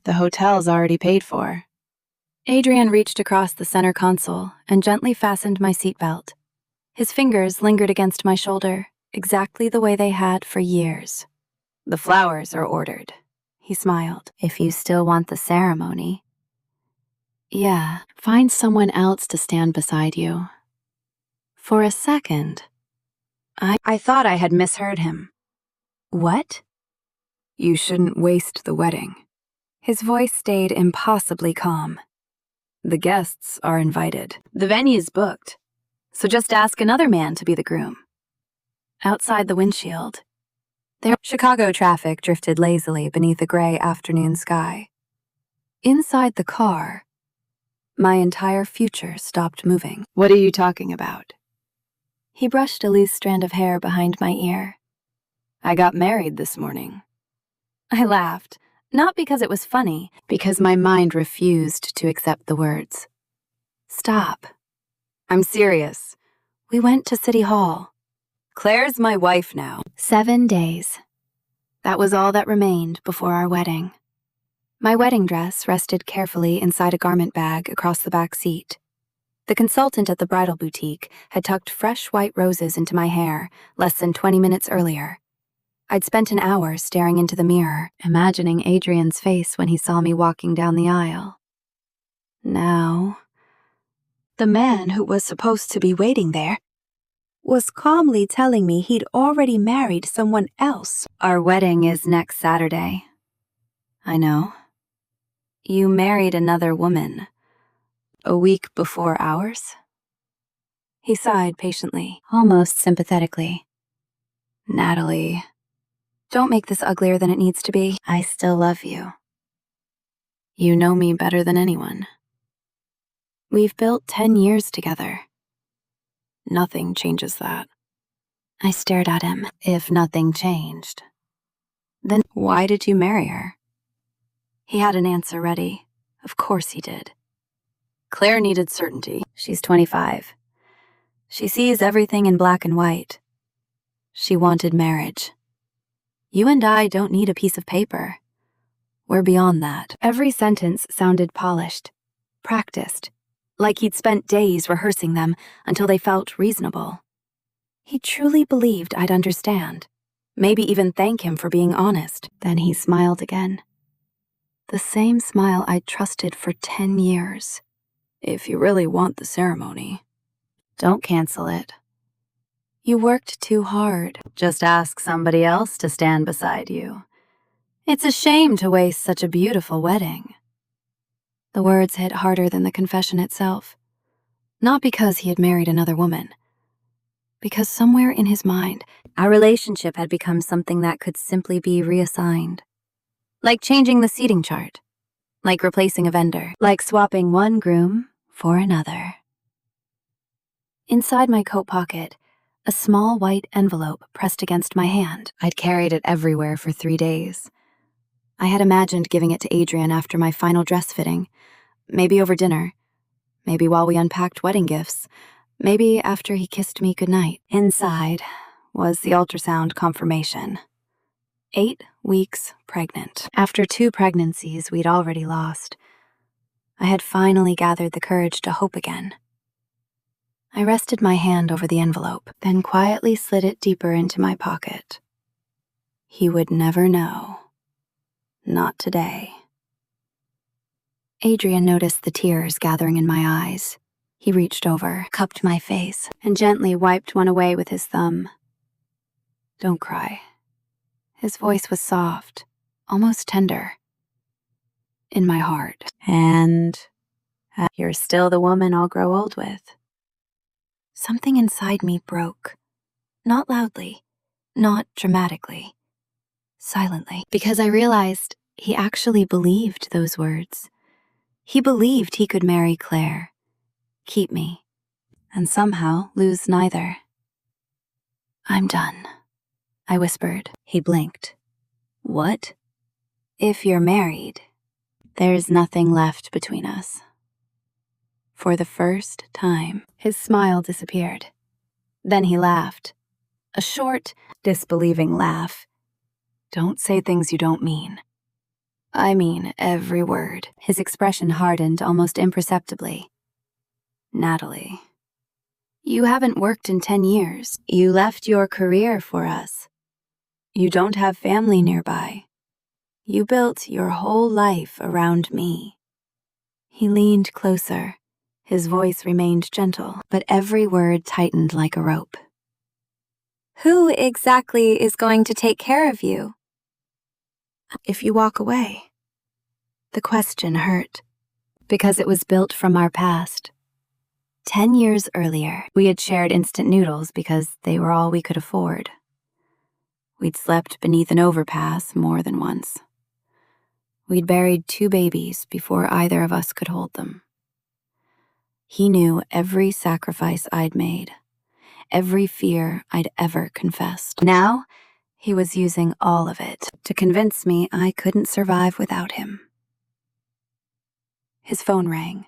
The hotel's already paid for. Adrian reached across the center console and gently fastened my seatbelt. His fingers lingered against my shoulder, exactly the way they had for years. The flowers are ordered, he smiled. If you still want the ceremony. Yeah, find someone else to stand beside you. For a second, I thought I had misheard him. What? You shouldn't waste the wedding. His voice stayed impossibly calm. The guests are invited. The venue's booked, so just ask another man to be the groom. Outside the windshield, Chicago traffic drifted lazily beneath a gray afternoon sky. Inside the car, my entire future stopped moving. What are you talking about? He brushed a loose strand of hair behind my ear. I got married this morning. I laughed, not because it was funny, because my mind refused to accept the words. Stop. I'm serious. We went to City Hall. Claire's my wife now. 7 days. That was all that remained before our wedding. My wedding dress rested carefully inside a garment bag across the back seat. The consultant at the bridal boutique had tucked fresh white roses into my hair less than 20 minutes earlier. I'd spent an hour staring into the mirror, imagining Adrian's face when he saw me walking down the aisle. Now, the man who was supposed to be waiting there was calmly telling me he'd already married someone else. Our wedding is next Saturday. I know. You married another woman. A week before ours? He sighed patiently, almost sympathetically. Natalie, don't make this uglier than it needs to be. I still love you. You know me better than anyone. We've built 10 years together. Nothing changes that. I stared at him. If nothing changed, then why did you marry her? He had an answer ready. Of course he did. Claire needed certainty. She's 25. She sees everything in black and white. She wanted marriage. You and I don't need a piece of paper. We're beyond that. Every sentence sounded polished, practiced, like he'd spent days rehearsing them until they felt reasonable. He truly believed I'd understand, maybe even thank him for being honest. Then he smiled again. The same smile I'd trusted for 10 years. If you really want the ceremony, don't cancel it. You worked too hard. Just ask somebody else to stand beside you. It's a shame to waste such a beautiful wedding. The words hit harder than the confession itself. Not because he had married another woman. Because somewhere in his mind, our relationship had become something that could simply be reassigned. Like changing the seating chart. Like replacing a vendor. Like swapping one groom for another. Inside my coat pocket, a small white envelope pressed against my hand. I'd carried it everywhere for 3 days. I had imagined giving it to Adrian after my final dress fitting. Maybe over dinner. Maybe while we unpacked wedding gifts. Maybe after he kissed me goodnight. Inside was the ultrasound confirmation. 8 weeks pregnant. After 2 pregnancies we'd already lost, I had finally gathered the courage to hope again. I rested my hand over the envelope, then quietly slid it deeper into my pocket. He would never know. Not today. Adrian noticed the tears gathering in my eyes. He reached over, cupped my face, and gently wiped one away with his thumb. Don't cry. His voice was soft, almost tender. In my heart. And you're still the woman I'll grow old with. Something inside me broke. Not loudly, not dramatically. Silently. Because I realized he actually believed those words. He believed he could marry Claire, keep me, and somehow lose neither. I'm done, I whispered. He blinked. What? If you're married, there's nothing left between us. For the first time, his smile disappeared. Then he laughed. A short, disbelieving laugh. Don't say things you don't mean. I mean every word. His expression hardened almost imperceptibly. Natalie, you haven't worked in 10 years. You left your career for us. You don't have family nearby. You built your whole life around me. He leaned closer. His voice remained gentle, but every word tightened like a rope. Who exactly is going to take care of you? If you walk away. The question hurt, because it was built from our past. 10 years earlier, we had shared instant noodles because they were all we could afford. We'd slept beneath an overpass more than once. We'd buried 2 babies before either of us could hold them. He knew every sacrifice I'd made, every fear I'd ever confessed. Now, he was using all of it to convince me I couldn't survive without him. His phone rang,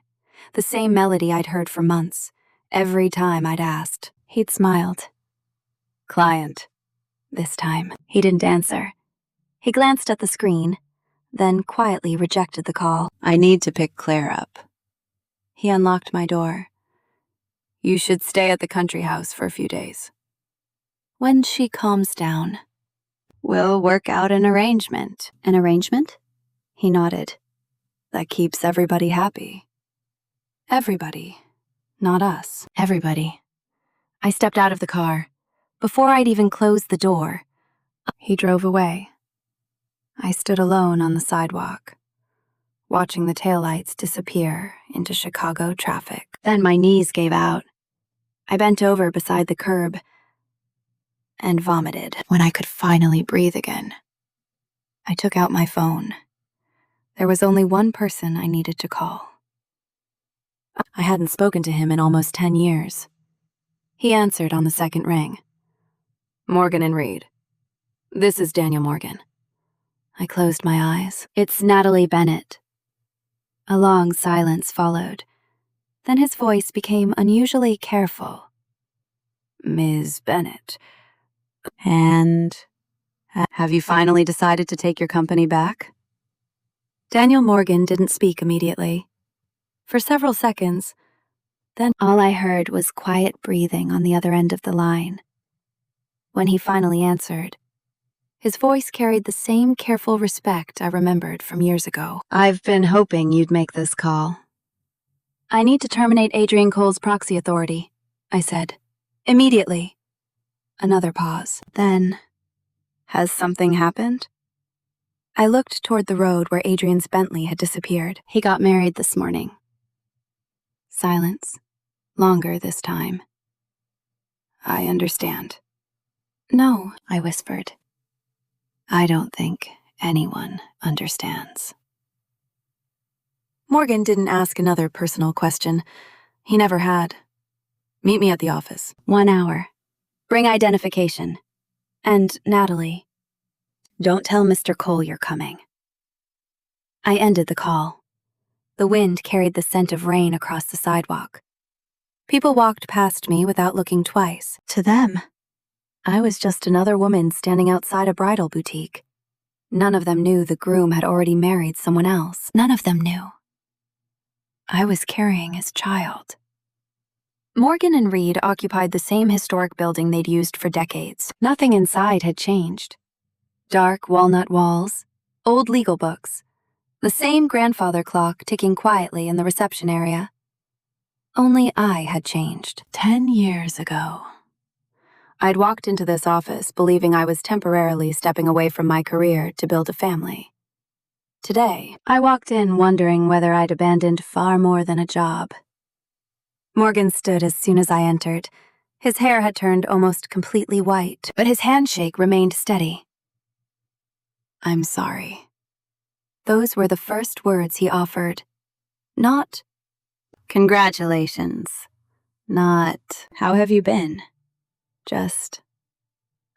the same melody I'd heard for months. Every time I'd asked, he'd smiled. Client. This time, he didn't answer. He glanced at the screen, then quietly rejected the call. I need to pick Claire up. He unlocked my door. You should stay at the country house for a few days. When she calms down, we'll work out an arrangement. An arrangement? He nodded. That keeps everybody happy. Everybody. Not us. Everybody. I stepped out of the car. Before I'd even closed the door, he drove away. I stood alone on the sidewalk, watching the taillights disappear into Chicago traffic. Then my knees gave out. I bent over beside the curb and vomited when I could finally breathe again. I took out my phone. There was only one person I needed to call. I hadn't spoken to him in almost 10 years. He answered on the second ring. Morgan and Reed. This is Daniel Morgan. I closed my eyes. It's Natalie Bennett. A long silence followed. Then his voice became unusually careful. Ms. Bennett. And have you finally decided to take your company back? Daniel Morgan didn't speak immediately. For several seconds, then all I heard was quiet breathing on the other end of the line. When he finally answered, his voice carried the same careful respect I remembered from years ago. I've been hoping you'd make this call. I need to terminate Adrian Cole's proxy authority, I said. Immediately. Another pause. Then, has something happened? I looked toward the road where Adrian's Bentley had disappeared. He got married this morning. Silence. Longer this time. I understand. No, I whispered. I don't think anyone understands. Morgan didn't ask another personal question. He never had. Meet me at the office. 1 hour. Bring identification. And Natalie, don't tell Mr. Cole you're coming. I ended the call. The wind carried the scent of rain across the sidewalk. People walked past me without looking twice. To them, I was just another woman standing outside a bridal boutique. None of them knew the groom had already married someone else. None of them knew I was carrying his child. Morgan and Reed occupied the same historic building they'd used for decades. Nothing inside had changed. Dark walnut walls, old legal books, the same grandfather clock ticking quietly in the reception area. Only I had changed. 10 years ago. I'd walked into this office believing I was temporarily stepping away from my career to build a family. Today, I walked in wondering whether I'd abandoned far more than a job. Morgan stood as soon as I entered. His hair had turned almost completely white, but his handshake remained steady. I'm sorry. Those were the first words he offered. Not, congratulations. Not, how have you been? Just,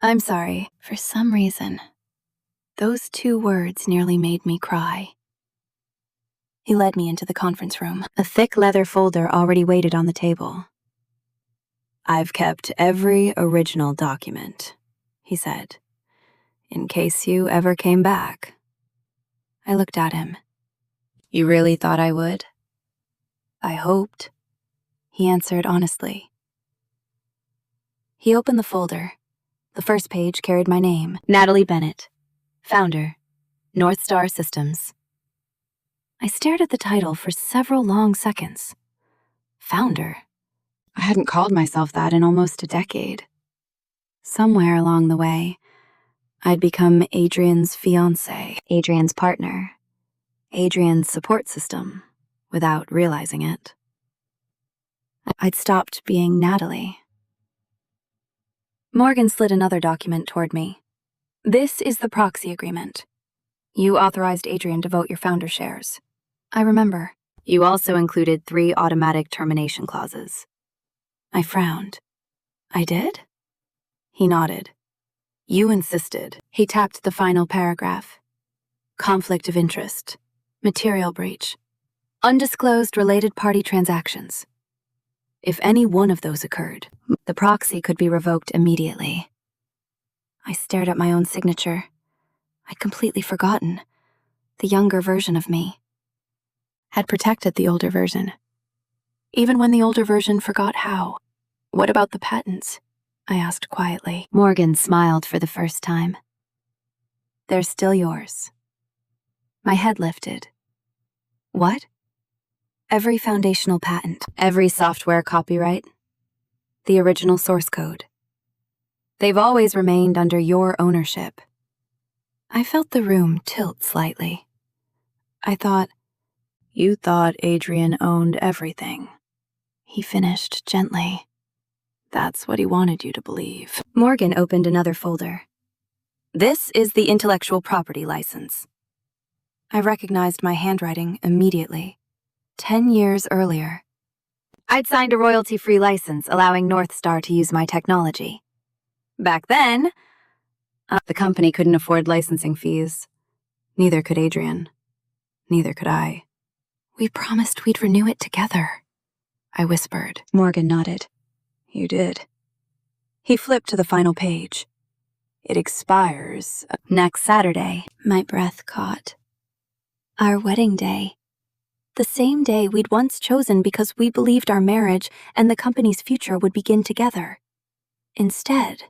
I'm sorry. For some reason, those 2 words nearly made me cry. He led me into the conference room. A thick leather folder already waited on the table. I've kept every original document, he said, in case you ever came back. I looked at him. You really thought I would? I hoped, he answered honestly. He opened the folder. The first page carried my name, Natalie Bennett, founder, North Star Systems. I stared at the title for several long seconds. Founder? I hadn't called myself that in almost a decade. Somewhere along the way, I'd become Adrian's fiancé, Adrian's partner, Adrian's support system, without realizing it. I'd stopped being Natalie. Morgan slid another document toward me. This is the proxy agreement. You authorized Adrian to vote your founder shares. I remember. You also included 3 automatic termination clauses. I frowned. I did? He nodded. You insisted. He tapped the final paragraph. Conflict of interest. Material breach. Undisclosed related party transactions. If any one of those occurred, the proxy could be revoked immediately. I stared at my own signature. I'd completely forgotten. The younger version of me had protected the older version. Even when the older version forgot how. What about the patents? I asked quietly. Morgan smiled for the first time. They're still yours. My head lifted. What? Every foundational patent, every software copyright, the original source code. They've always remained under your ownership. I felt the room tilt slightly. I thought, you thought Adrian owned everything. He finished gently. That's what he wanted you to believe. Morgan opened another folder. This is the intellectual property license. I recognized my handwriting immediately. 10 years earlier, I'd signed a royalty-free license allowing North Star to use my technology. Back then, the company couldn't afford licensing fees. Neither could Adrian. Neither could I. We promised we'd renew it together, I whispered. Morgan nodded. You did. He flipped to the final page. It expires next Saturday. My breath caught. Our wedding day. The same day we'd once chosen because we believed our marriage and the company's future would begin together. Instead,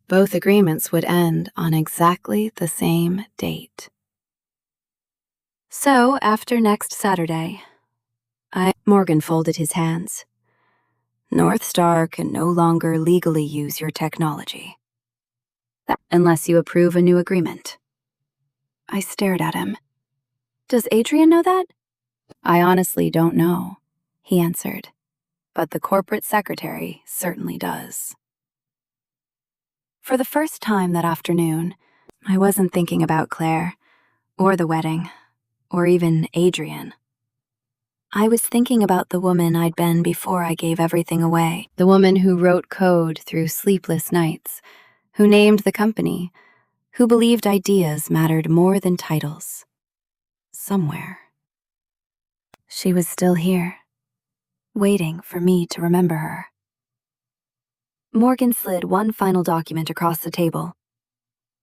both agreements would end on exactly the same date. So, after next Saturday, Morgan folded his hands. North Star can no longer legally use your technology. Unless you approve a new agreement. I stared at him. Does Adrian know that? I honestly don't know, he answered. But the corporate secretary certainly does. For the first time that afternoon, I wasn't thinking about Claire, or the wedding, or even Adrian. I was thinking about the woman I'd been before I gave everything away. The woman who wrote code through sleepless nights, who named the company, who believed ideas mattered more than titles. Somewhere, she was still here, waiting for me to remember her. Morgan slid one final document across the table.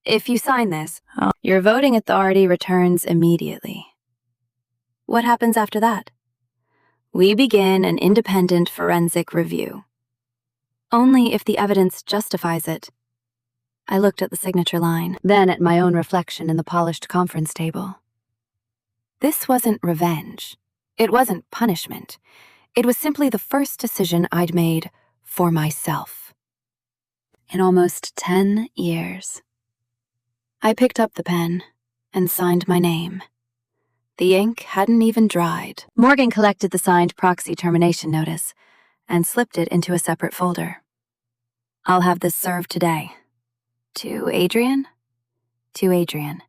If you sign this, your voting authority returns immediately. What happens after that? We begin an independent forensic review. Only if the evidence justifies it. I looked at the signature line, then at my own reflection in the polished conference table. This wasn't revenge. It wasn't punishment. It was simply the first decision I'd made for myself. In almost 10 years. I picked up the pen and signed my name. The ink hadn't even dried. Morgan collected the signed proxy termination notice and slipped it into a separate folder. I'll have this served today. To Adrian? To Adrian.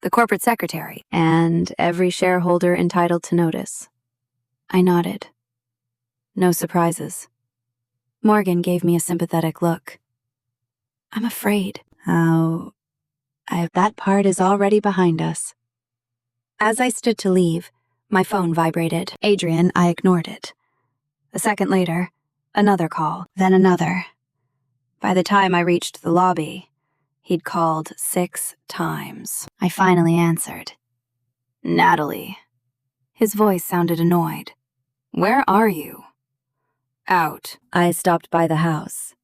The corporate secretary, and every shareholder entitled to notice. I nodded. No surprises. Morgan gave me a sympathetic look. I'm afraid. That part is already behind us. As I stood to leave, my phone vibrated. Adrian, I ignored it. A second later, another call, then another. By the time I reached the lobby, he'd called 6 times. I finally answered. Natalie. His voice sounded annoyed. Where are you? Out. I stopped by the house.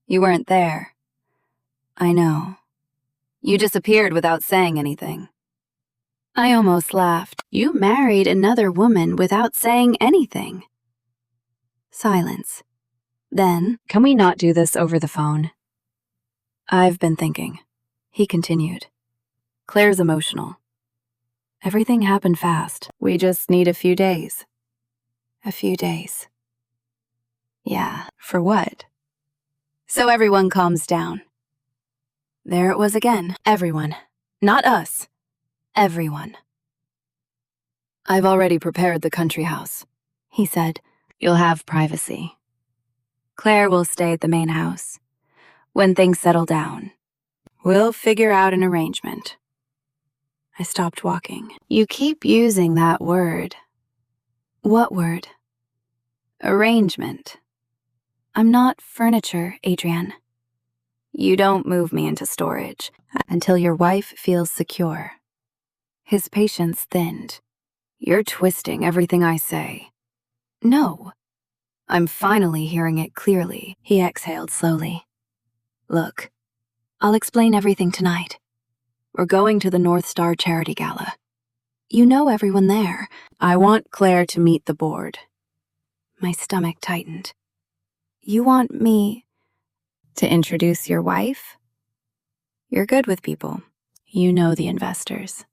You weren't there. I know. You disappeared without saying anything. I almost laughed. You married another woman without saying anything. Silence. Then, can we not do this over the phone? I've been thinking, he continued. Claire's emotional. Everything happened fast. We just need a few days. A few days. Yeah, for what? So everyone calms down. There it was again. Everyone. Not us. Everyone. I've already prepared the country house, he said. You'll have privacy. Claire will stay at the main house. When things settle down, we'll figure out an arrangement. I stopped walking. You keep using that word. What word? Arrangement. I'm not furniture, Adrian. You don't move me into storage until your wife feels secure. His patience thinned. You're twisting everything I say. No. I'm finally hearing it clearly. He exhaled slowly. Look, I'll explain everything tonight. We're going to the North Star Charity Gala. You know everyone there. I want Claire to meet the board. My stomach tightened. You want me to introduce your wife? You're good with people. You know the investors.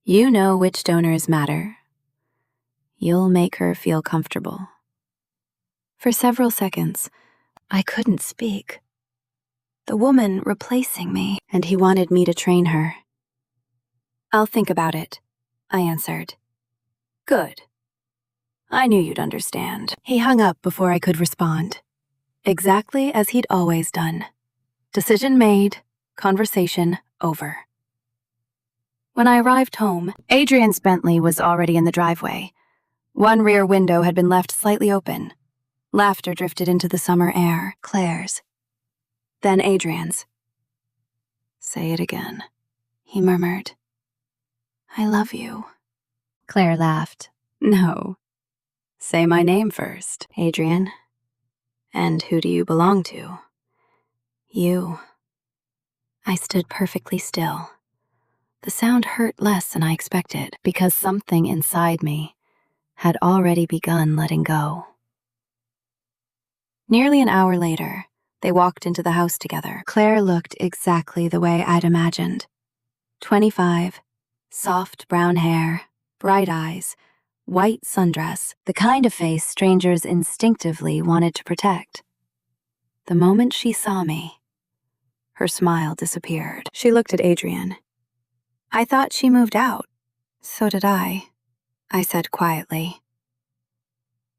You know which donors matter. You'll make her feel comfortable. For several seconds, I couldn't speak. The woman replacing me, and he wanted me to train her. I'll think about it, I answered. Good. I knew you'd understand. He hung up before I could respond. Exactly as he'd always done. Decision made, conversation over. When I arrived home, Adrian's Bentley was already in the driveway. One rear window had been left slightly open. Laughter drifted into the summer air. Claire's. Then Adrian's. Say it again, he murmured. I love you. Claire laughed. No. Say my name first, Adrian. And who do you belong to? You. I stood perfectly still. The sound hurt less than I expected because something inside me had already begun letting go. Nearly an hour later, they walked into the house together. Claire looked exactly the way I'd imagined. 25, soft brown hair, bright eyes, white sundress, the kind of face strangers instinctively wanted to protect. The moment she saw me, her smile disappeared. She looked at Adrian. I thought she moved out. So did I said quietly.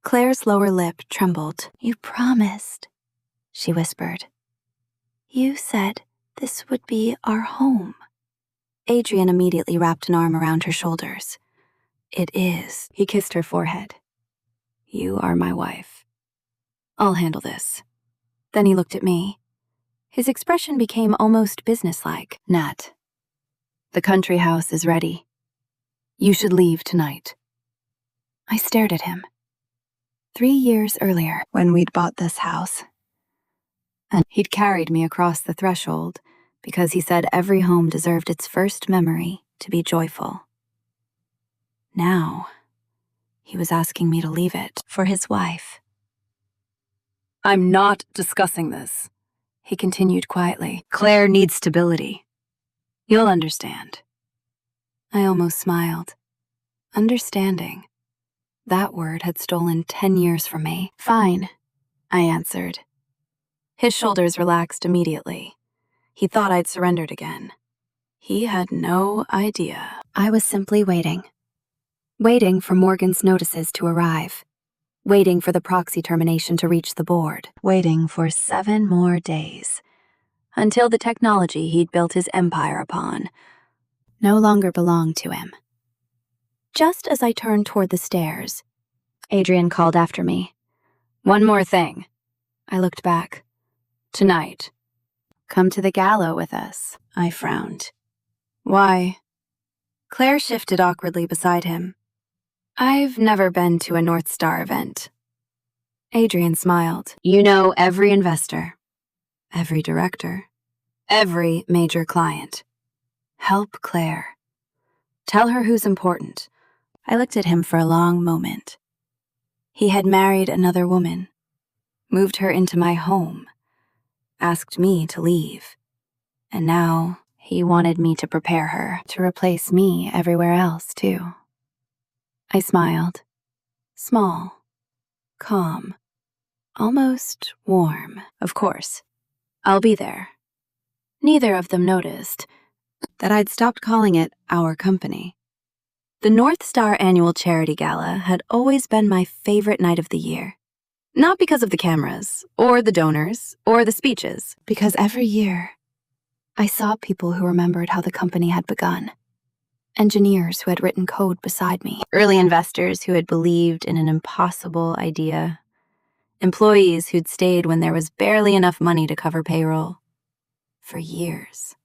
Claire's lower lip trembled. You promised, she whispered. You said this would be our home. Adrian immediately wrapped an arm around her shoulders. It is. He kissed her forehead. You are my wife. I'll handle this. Then he looked at me. His expression became almost businesslike. Nat, the country house is ready. You should leave tonight. I stared at him. 3 years earlier, when we'd bought this house, and he'd carried me across the threshold because he said every home deserved its first memory to be joyful. Now, he was asking me to leave it for his wife. I'm not discussing this, he continued quietly. Claire needs stability. You'll understand. I almost smiled. Understanding. That word had stolen 10 years from me. Fine, I answered. His shoulders relaxed immediately. He thought I'd surrendered again. He had no idea. I was simply waiting. Waiting for Morgan's notices to arrive. Waiting for the proxy termination to reach the board. Waiting for 7 more days. Until the technology he'd built his empire upon no longer belonged to him. Just as I turned toward the stairs, Adrian called after me. One more thing. I looked back. Tonight. Come to the gala with us. I frowned. Why? Claire shifted awkwardly beside him. I've never been to a North Star event. Adrian smiled. You know every investor, every director, every major client. Help Claire. Tell her who's important. I looked at him for a long moment. He had married another woman, moved her into my home, asked me to leave, and now he wanted me to prepare her to replace me everywhere else, too. I smiled. Small, calm, almost warm. Of course, I'll be there. Neither of them noticed that I'd stopped calling it our company. The North Star Annual Charity Gala had always been my favorite night of the year. Not because of the cameras, or the donors, or the speeches, because every year I saw people who remembered how the company had begun. Engineers who had written code beside me, early investors who had believed in an impossible idea, employees who'd stayed when there was barely enough money to cover payroll. For years.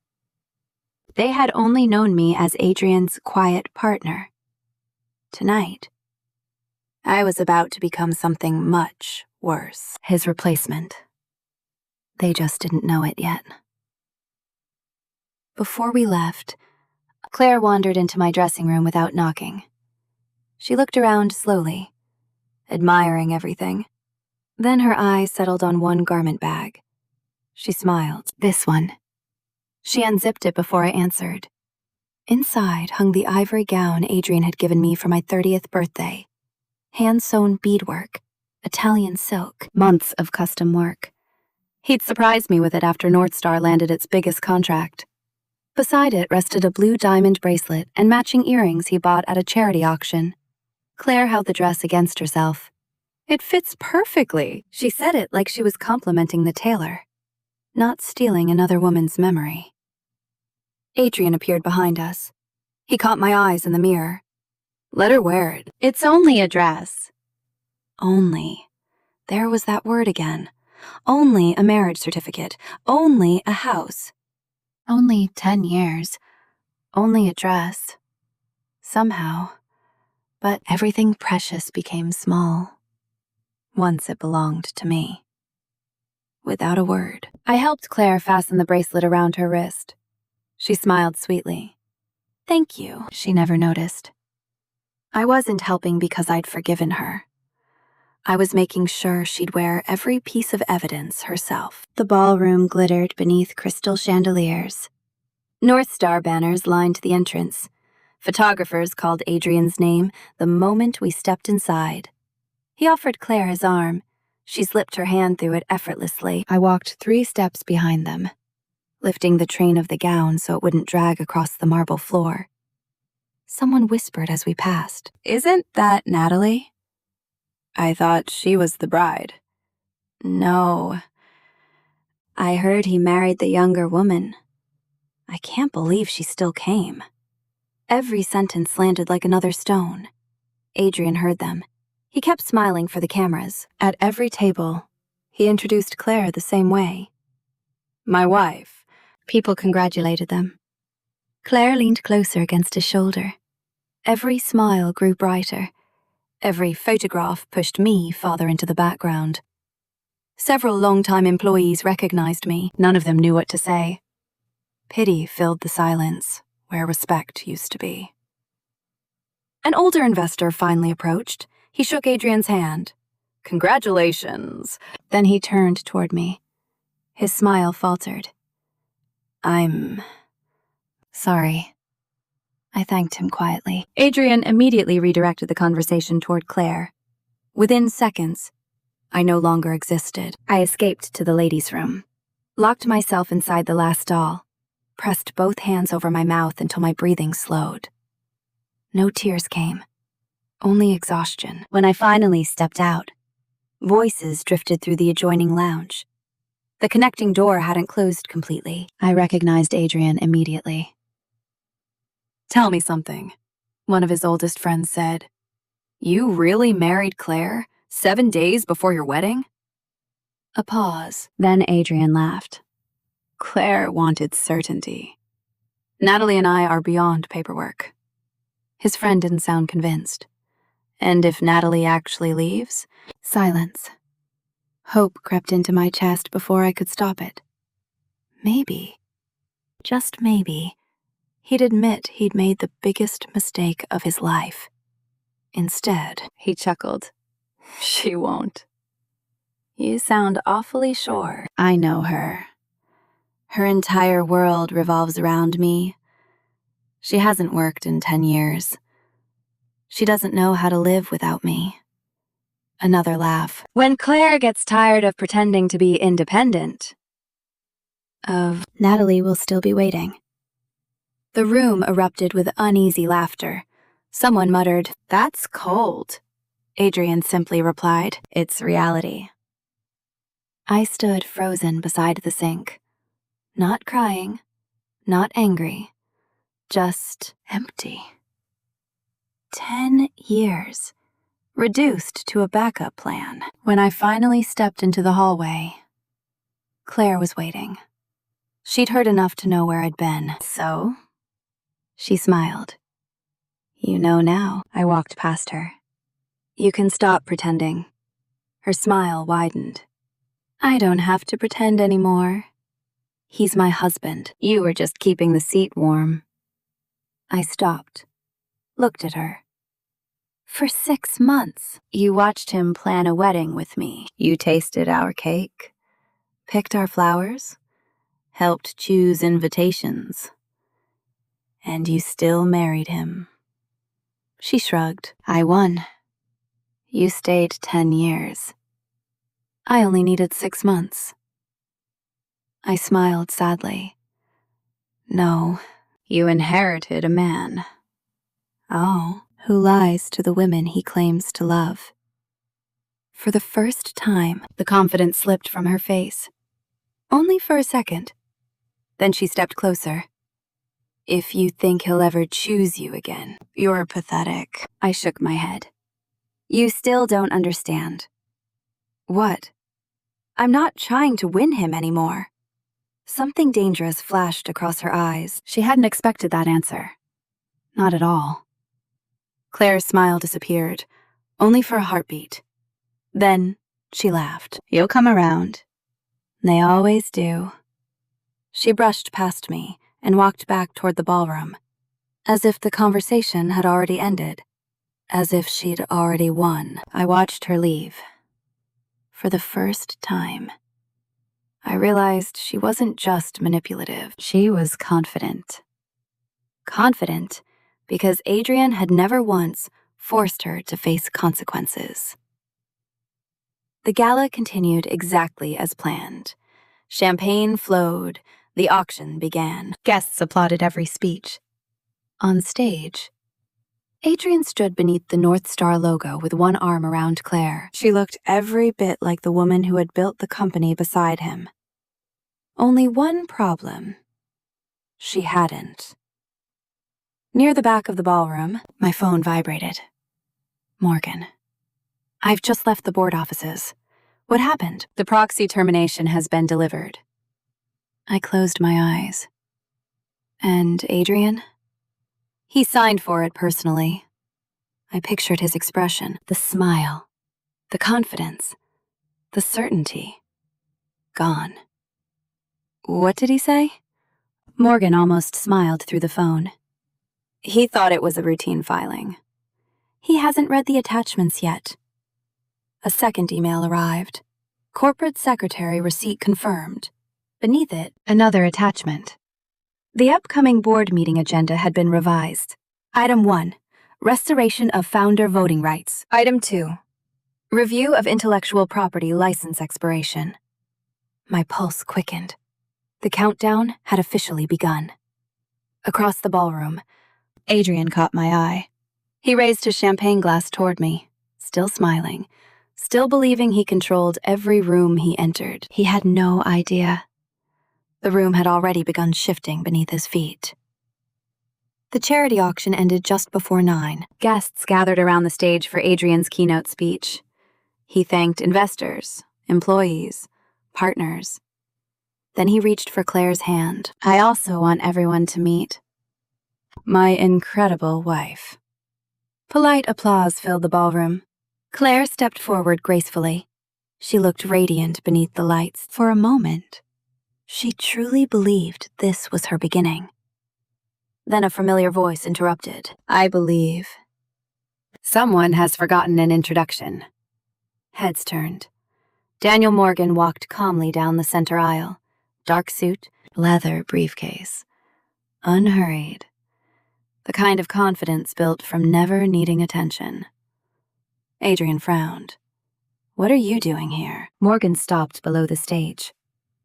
They had only known me as Adrian's quiet partner. Tonight, I was about to become something much worse. His replacement. They just didn't know it yet. Before we left, Claire wandered into my dressing room without knocking. She looked around slowly, admiring everything. Then her eyes settled on one garment bag. She smiled. This one. She unzipped it before I answered. Inside hung the ivory gown Adrian had given me for my 30th birthday. Hand-sewn beadwork, Italian silk, months of custom work. He'd surprised me with it after North Star landed its biggest contract. Beside it rested a blue diamond bracelet and matching earrings he bought at a charity auction. Claire held the dress against herself. It fits perfectly. She said it like she was complimenting the tailor, not stealing another woman's memory. Adrian appeared behind us. He caught my eyes in the mirror. Let her wear it. It's only a dress. Only. There was that word again. Only a marriage certificate. Only a house. Only 10 years. Only a dress. Somehow. But everything precious became small. Once it belonged to me. Without a word, I helped Claire fasten the bracelet around her wrist. She smiled sweetly. Thank you, she never noticed. I wasn't helping because I'd forgiven her. I was making sure she'd wear every piece of evidence herself. The ballroom glittered beneath crystal chandeliers. North Star banners lined the entrance. Photographers called Adrian's name the moment we stepped inside. He offered Claire his arm. She slipped her hand through it effortlessly. I walked 3 steps behind them, lifting the train of the gown so it wouldn't drag across the marble floor. Someone whispered as we passed, "Isn't that Natalie?" I thought she was the bride. No. I heard he married the younger woman. I can't believe she still came. Every sentence landed like another stone. Adrian heard them. He kept smiling for the cameras. At every table, he introduced Claire the same way. My wife. People congratulated them. Claire leaned closer against his shoulder. Every smile grew brighter. Every photograph pushed me farther into the background. Several longtime employees recognized me. None of them knew what to say. Pity filled the silence where respect used to be. An older investor finally approached. He shook Adrian's hand. Congratulations. Then he turned toward me. His smile faltered. I'm sorry. I thanked him quietly. Adrian immediately redirected the conversation toward Claire. Within seconds, I no longer existed. I escaped to the ladies' room, locked myself inside the last stall, pressed both hands over my mouth until my breathing slowed. No tears came, only exhaustion. When I finally stepped out, voices drifted through the adjoining lounge. The connecting door hadn't closed completely. I recognized Adrian immediately. Tell me something, one of his oldest friends said. You really married Claire 7 days before your wedding? A pause. Then Adrian laughed. Claire wanted certainty. Natalie and I are beyond paperwork. His friend didn't sound convinced. And if Natalie actually leaves? Silence. Hope crept into my chest before I could stop it. Maybe, just maybe, he'd admit he'd made the biggest mistake of his life. Instead, he chuckled. She won't. You sound awfully sure. I know her. Her entire world revolves around me. She hasn't worked in 10 years. She doesn't know how to live without me. Another laugh. When Claire gets tired of pretending to be independent, Natalie will still be waiting. The room erupted with uneasy laughter. Someone muttered, "That's cold." Adrian simply replied, "It's reality." I stood frozen beside the sink. Not crying, not angry, just empty. 10 years, reduced to a backup plan. When I finally stepped into the hallway, Claire was waiting. She'd heard enough to know where I'd been. So? She smiled. You know now. I walked past her. You can stop pretending. Her smile widened. I don't have to pretend anymore. He's my husband. You were just keeping the seat warm. I stopped, looked at her. For 6 months, you watched him plan a wedding with me. You tasted our cake, picked our flowers, helped choose invitations. And you still married him. She shrugged. I won. You stayed 10 years. I only needed 6 months. I smiled sadly. No, you inherited a man. Oh, who lies to the women he claims to love. For the first time, the confidence slipped from her face. Only for a second. Then she stepped closer. If you think he'll ever choose you again, you're pathetic. I shook my head. You still don't understand. What? I'm not trying to win him anymore. Something dangerous flashed across her eyes. She hadn't expected that answer. Not at all. Claire's smile disappeared, only for a heartbeat. Then she laughed. You'll come around. They always do. She brushed past me and walked back toward the ballroom, as if the conversation had already ended, as if she'd already won. I watched her leave. For the first time, I realized she wasn't just manipulative. She was confident. Confident because Adrian had never once forced her to face consequences. The gala continued exactly as planned. Champagne flowed. The auction began. Guests applauded every speech. On stage, Adrian stood beneath the North Star logo with one arm around Claire. She looked every bit like the woman who had built the company beside him. Only one problem. She hadn't. Near the back of the ballroom, my phone vibrated. Morgan. I've just left the board offices. What happened? The proxy termination has been delivered. I closed my eyes. And Adrian? He signed for it personally. I pictured his expression, the smile, the confidence, the certainty. Gone. What did he say? Morgan almost smiled through the phone. He thought it was a routine filing. He hasn't read the attachments yet. A second email arrived. Corporate secretary receipt confirmed. Beneath it, another attachment. The upcoming board meeting agenda had been revised. Item 1, restoration of founder voting rights. Item 2, review of intellectual property license expiration. My pulse quickened. The countdown had officially begun. Across the ballroom, Adrian caught my eye. He raised his champagne glass toward me, still smiling, still believing he controlled every room he entered. He had no idea. The room had already begun shifting beneath his feet. The charity auction ended just before 9. Guests gathered around the stage for Adrian's keynote speech. He thanked investors, employees, partners. Then he reached for Claire's hand. I also want everyone to meet my incredible wife. Polite applause filled the ballroom. Claire stepped forward gracefully. She looked radiant beneath the lights. For a moment, she truly believed this was her beginning. Then a familiar voice interrupted. I believe someone has forgotten an introduction. Heads turned. Daniel Morgan walked calmly down the center aisle. Dark suit, leather briefcase. Unhurried. The kind of confidence built from never needing attention. Adrian frowned. What are you doing here? Morgan stopped below the stage.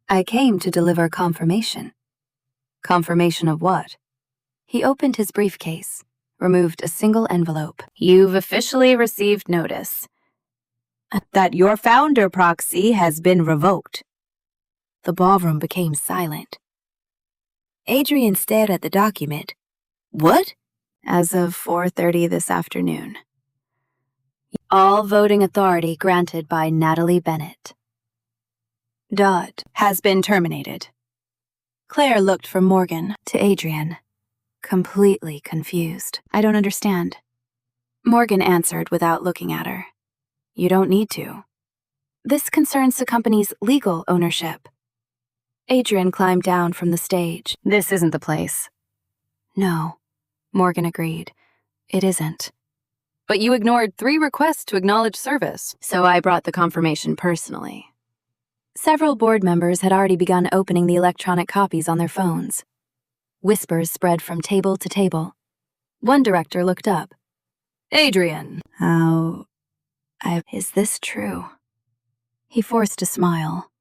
I came to deliver confirmation. Confirmation of what? He opened his briefcase, removed a single envelope. You've officially received notice that your founder proxy has been revoked. The ballroom became silent. Adrian stared at the document. What? As of 4:30 this afternoon. All voting authority granted by Natalie Bennett. Dodd has been terminated. Claire looked from Morgan to Adrian, completely confused. I don't understand. Morgan answered without looking at her. You don't need to. This concerns the company's legal ownership. Adrian climbed down from the stage. This isn't the place. No, Morgan agreed. It isn't. But you ignored 3 requests to acknowledge service, so I brought the confirmation personally. Several board members had already begun opening the electronic copies on their phones. Whispers spread from table to table. One director looked up. Adrian, is this true? He forced a smile.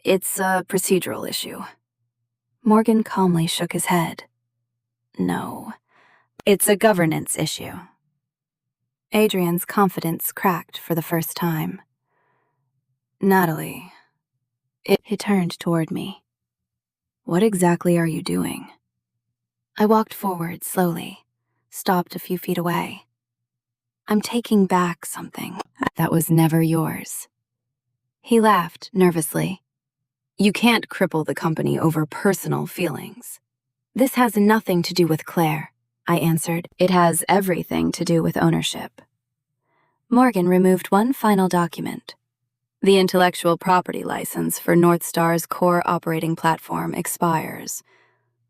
It's a procedural issue. Morgan calmly shook his head. No, it's a governance issue. Adrian's confidence cracked for the first time. Natalie. He turned toward me. What exactly are you doing? I walked forward slowly, stopped a few feet away. I'm taking back something that was never yours. He laughed nervously. You can't cripple the company over personal feelings. This has nothing to do with Claire, I answered. It has everything to do with ownership. Morgan removed one final document. The intellectual property license for North Star's core operating platform expires.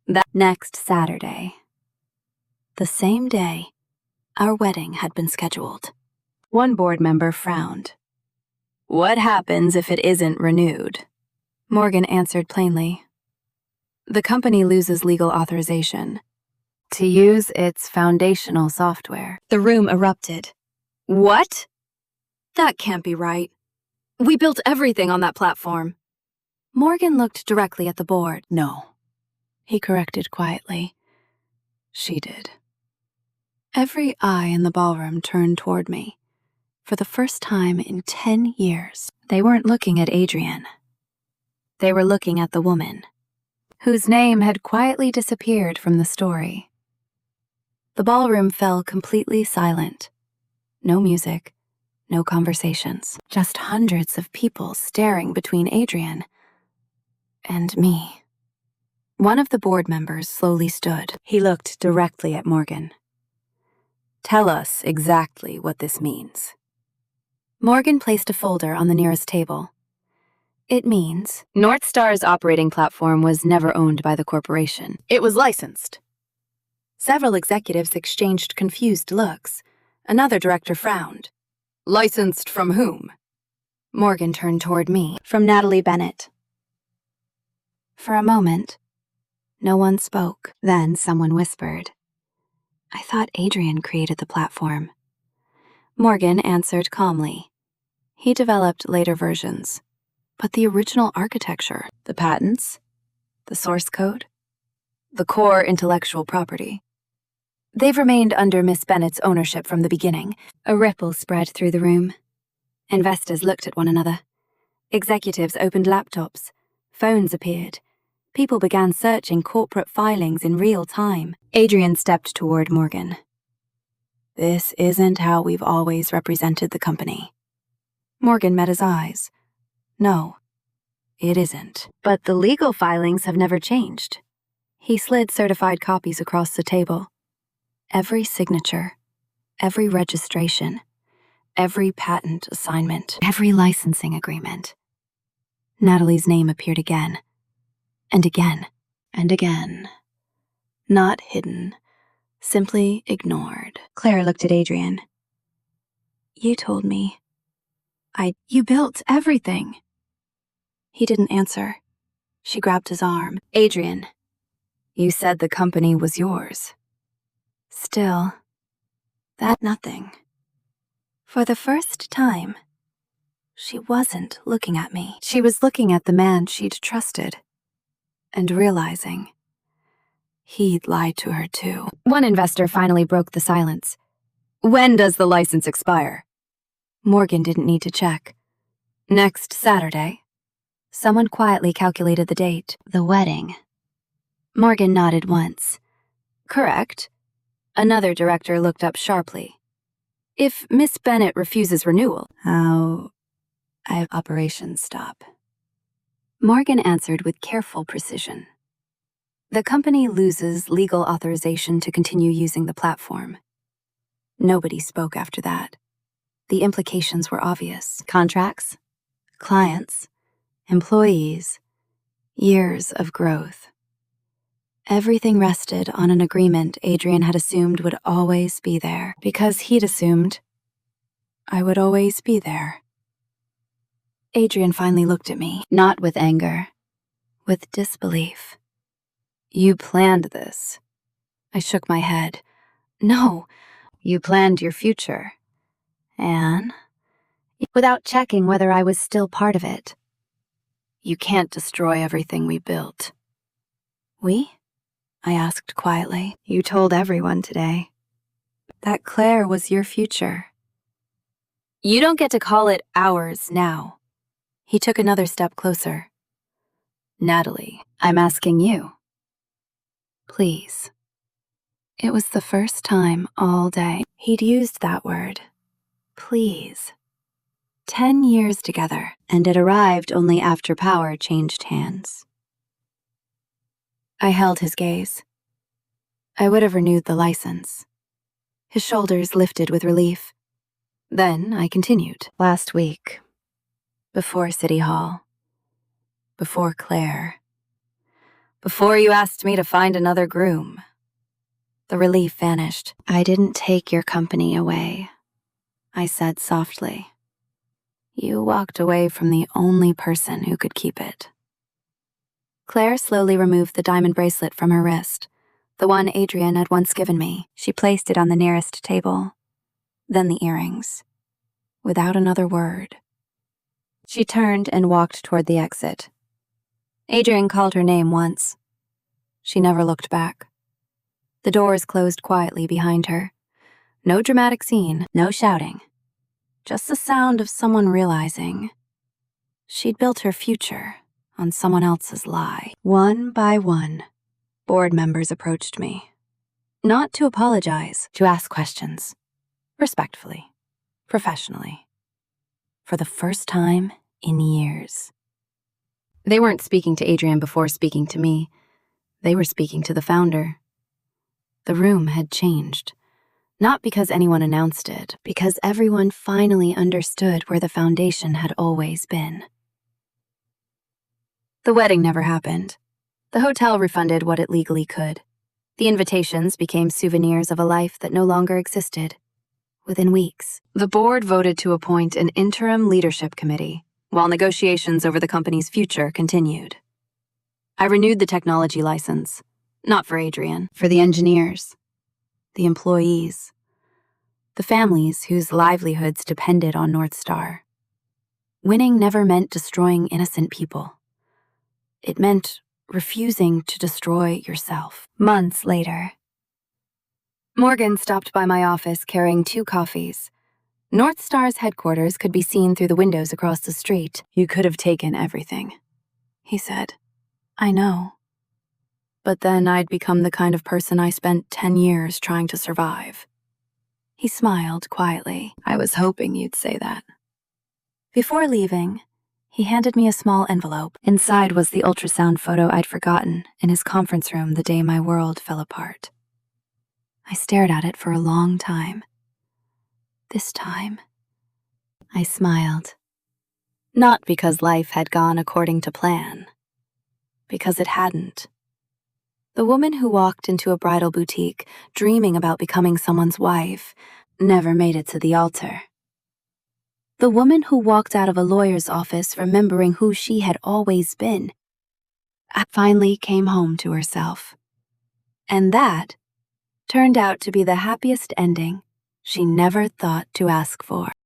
That next Saturday. The same day, our wedding had been scheduled. One board member frowned. What happens if it isn't renewed? Morgan answered plainly. The company loses legal authorization to use its foundational software. The room erupted. What? That can't be right. We built everything on that platform. Morgan looked directly at the board. No, he corrected quietly. She did. Every eye in the ballroom turned toward me. For the first time in 10 years, they weren't looking at Adrian. They were looking at the woman, whose name had quietly disappeared from the story. The ballroom fell completely silent. No music, no conversations, just hundreds of people staring between Adrian and me. One of the board members slowly stood. He looked directly at Morgan. Tell us exactly what this means. Morgan placed a folder on the nearest table. It means North Star's operating platform was never owned by the corporation. It was licensed. Several executives exchanged confused looks. Another director frowned. Licensed from whom? Morgan turned toward me. From Natalie Bennett. For a moment, no one spoke. Then someone whispered. I thought Adrian created the platform. Morgan answered calmly. He developed later versions. But the original architecture, the patents, the source code, the core intellectual property, they've remained under Miss Bennett's ownership from the beginning. A ripple spread through the room. Investors looked at one another. Executives opened laptops. Phones appeared. People began searching corporate filings in real time. Adrian stepped toward Morgan. This isn't how we've always represented the company. Morgan met his eyes. No, it isn't. But the legal filings have never changed. He slid certified copies across the table. Every signature, Every registration, every patent assignment, every licensing agreement. Natalie's name appeared again, and again, and again. Not hidden, simply ignored. Claire looked at Adrian. You told me. You built everything. He didn't answer. She grabbed his arm. Adrian, you said the company was yours. Still, that nothing. For the first time, she wasn't looking at me. She was looking at the man she'd trusted, and realizing he'd lied to her too. One investor finally broke the silence. When does the license expire? Morgan didn't need to check. Next Saturday. Someone quietly calculated the date. The wedding. Morgan nodded once. Correct. Another director looked up sharply. If Miss Bennett refuses renewal, how operations stop? Morgan answered with careful precision. The company loses legal authorization to continue using the platform. Nobody spoke after that. The implications were obvious. Contracts, clients, employees, years of growth. Everything rested on an agreement Adrian had assumed would always be there, because he'd assumed I would always be there. Adrian finally looked at me, not with anger, with disbelief. You planned this. I shook my head. No, you planned your future. Anne? Without checking whether I was still part of it. You can't destroy everything we built. We? I asked quietly. You told everyone today. That Claire was your future. You don't get to call it ours now. He took another step closer. Natalie, I'm asking you. Please. It was the first time all day he'd used that word. Please. 10 years together, and it arrived only after power changed hands. I held his gaze. I would have renewed the license. His shoulders lifted with relief. Then I continued. Last week, before City Hall, before Claire, before you asked me to find another groom. The relief vanished. I didn't take your company away, I said softly. You walked away from the only person who could keep it. Claire slowly removed the diamond bracelet from her wrist, the one Adrian had once given me. She placed it on the nearest table, then the earrings, without another word. She turned and walked toward the exit. Adrian called her name once. She never looked back. The doors closed quietly behind her. No dramatic scene, no shouting. Just the sound of someone realizing she'd built her future on someone else's lie. One by one, board members approached me. Not to apologize, to ask questions. Respectfully, professionally. For the first time in years. They weren't speaking to Adrian before speaking to me. They were speaking to the founder. The room had changed. Not because anyone announced it, because everyone finally understood where the foundation had always been. The wedding never happened. The hotel refunded what it legally could. The invitations became souvenirs of a life that no longer existed. Within weeks, the board voted to appoint an interim leadership committee, while negotiations over the company's future continued. I renewed the technology license, not for Adrian, for the engineers, the employees, the families whose livelihoods depended on North Star. Winning never meant destroying innocent people. It meant refusing to destroy yourself. Months later, Morgan stopped by my office carrying 2 coffees. North Star's headquarters could be seen through the windows across the street. You could have taken everything, he said. I know. But then I'd become the kind of person I spent 10 years trying to survive. He smiled quietly. I was hoping you'd say that. Before leaving, he handed me a small envelope. Inside was the ultrasound photo I'd forgotten in his conference room the day my world fell apart. I stared at it for a long time. This time, I smiled. Not because life had gone according to plan, because it hadn't. The woman who walked into a bridal boutique, dreaming about becoming someone's wife, never made it to the altar. The woman who walked out of a lawyer's office remembering who she had always been, finally came home to herself. And that turned out to be the happiest ending she never thought to ask for.